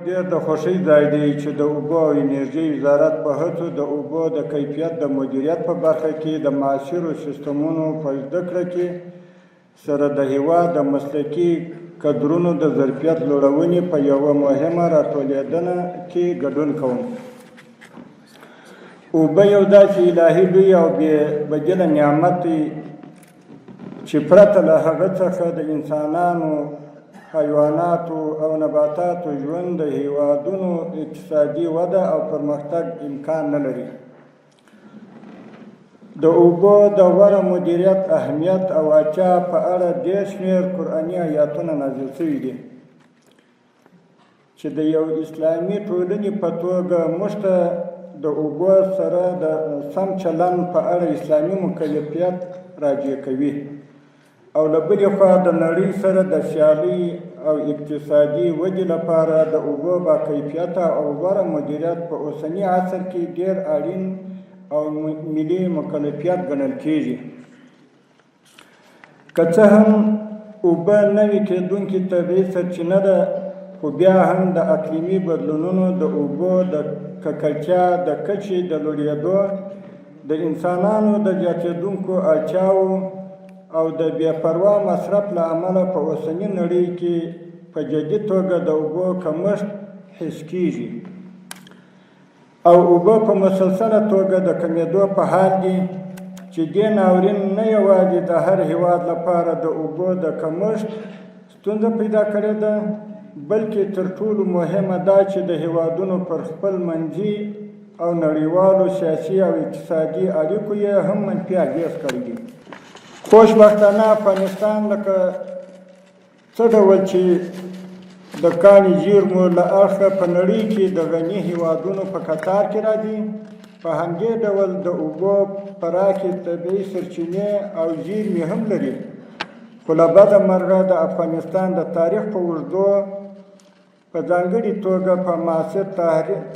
ډېر د خوښۍ ځای دی چې د اوبو او انرژۍ وزارت په هڅو د اوبو د کیفیت د مدیریت په برخه کې د معاصرو سیستمونو په زده کړه کې سره د هېواد د مسلکي کدرونو د ظرفیت لوړونې په یوه مهمه راټولېدنه کې ګډون کوم. اوبه یو داسې الهي لوی او بې بدیله نعمت دی چې پرته له هغه څخه د انسانانو، حیواناتو او نباتاتو ژوند د هېوادونو اقتصادي وده او پرمختګ امکان نه لري. د اوبو د غوره مدیریت اهمیت او اچا په اړه ډېر شمېر قرآني آیاتونه نازل شوي دي چې د یو اسلامي ټولنې په توګه موږ ته د اوبو سره د سم چلند په اړه اسلامي مکلفیت راجع کوي او له بلې خوا د نړۍ سره د سیالۍ او اقتصادي ودې لپاره د اوبو با کیفیته او غوره مدیریت په اوسني عصر کې ډېر اړین او ملي مکلفیت ګڼل کېږي. که څه هم اوبه نوې کېدونکې طبیعي سرچینه ده، خو بیا هم د اقلیمي بدلونونو، د اوبو د ککړتیا د کچې د لوړېدو، د انسانانو د زیاتېدونکو اړتیاوو او د بې پروا مصرف له امله په اوسنۍ نړۍ کې په جدي توګه د اوبو کمښت حس کېږي او اوبه په مسلسله توګه د کمېدو په حال دي چې دې ناورین نه یوازې د هر هېواد لپاره د اوبو د کمښت ستونزه پیدا کړې ده، بلکې تر ټولو مهمه دا چې د هېوادونو پر خپل منځي او نړیوالو سیاسي او اقتصادي اړیکو یې هم منفي اغېز کړی دی. خوشبختانه افغانستان لکه څه ډول چې د کاني زیرمو له اړخه په نړۍ کې د غني هېوادونو په کتار کې راځي، په همدې ډول د اوبو پراخې طبیعي سرچینې او زیرمې هم لري. خو له بده مرغه د افغانستان د تاریخ په اوږدو په ځانګړې توګه په معاصر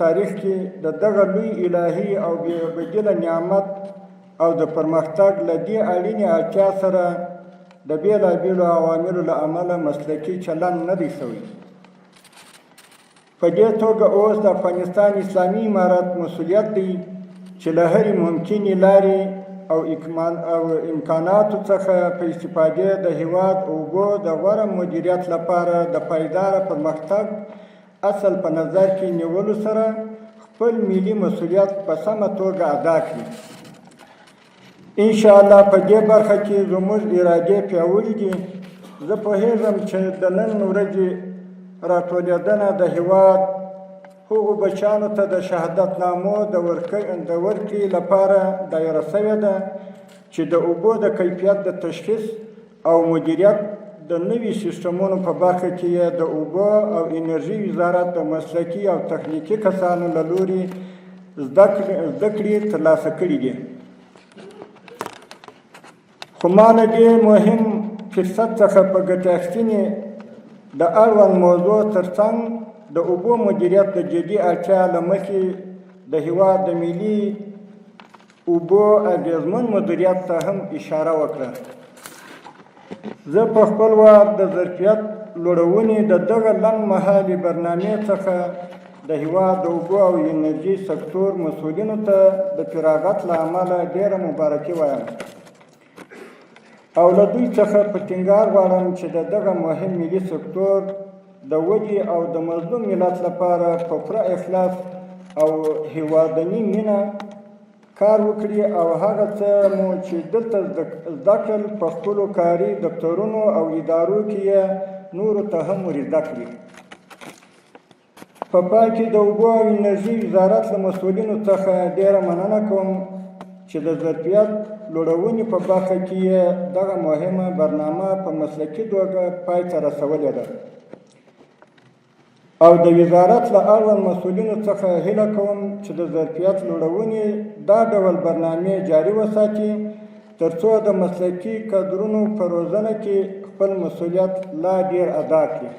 تاریخ کې د دغه لوی الهي او بې بدیله نعمت او د پرمختګ له دې اړینې اړتیا سره د بېلابېلو عواملو له امله مسلکي چلند نه دی شوی. په دې توګه اوس د افغانستان اسلامي امارت مسؤلیت دی چې له هرې ممکنې لارې او امکاناتو څخه په استفادې د هېواد اوبو د غوره مدیریت لپاره د پایداره پرمختګ اصل په نظر کې نیولو سره خپل ملي مسؤلیت په سمه توګه ادا کړي. انشاءالله په دې برخه کې زموږ ارادې پیاوړې دي. زه پوهېږم چې د نن ورځې راټولېدنه د هېواد هغو بچیانو ته د شهادتنامو د ورکړې لپاره دایره شوې ده چې د اوبو د کیفیت د تشخیص او مدیریت د نوي سیستمونو په برخه کې یې د اوبو او انرژۍ وزارت د مسلکي او تخنیکي کسانو له لوري زده کړې ترلاسه کړي دي. خو ما له دې مهم فرصت څخه په ګټې اخیستنې د اړوند موضوع ترڅنګ د اوبو مدیریت د جدي اړتیا له مخې د هېواد د ملي اوبو اغېزمن مدیریت ته هم اشاره وکړه. زه په خپل وخت د ظرفیت لوړونې د دغه لنډمهالې برنامې څخه د هېواد د اوبو او انرژۍ سکتور مسؤلینو ته د فراغت له امله ډېره مبارکي وایم او له دوی څخه په ټینګار غواړم چې د دغه مهم ملي سکتور د ودې او د مظلوم ملت لپاره په پوره اخلاص او هېوادني مینه کار وکړي او هغه څه مو چې دلته زده کړل په خپلو کاري دفترونو او ادارو کې یې نورو ته هم ور زده کړي. په پای کې د اوبو او انرژۍ وزارت له مسؤلینو څخه ډېره مننه کوم چې د ظرفیت لوړونې په برخه کې یې دغه مهمه برنامه په مسلکي توګه پای ته رسولې ده او د وزارت له اړوند مسؤلینو څخه هیله کوم چې د ظرفیت لوړونې دا ډول برنامې جاري وساتي ترڅو د مسلکي کادرونو په روزنه کې خپل مسؤلیت لا ډېر ادا کړي.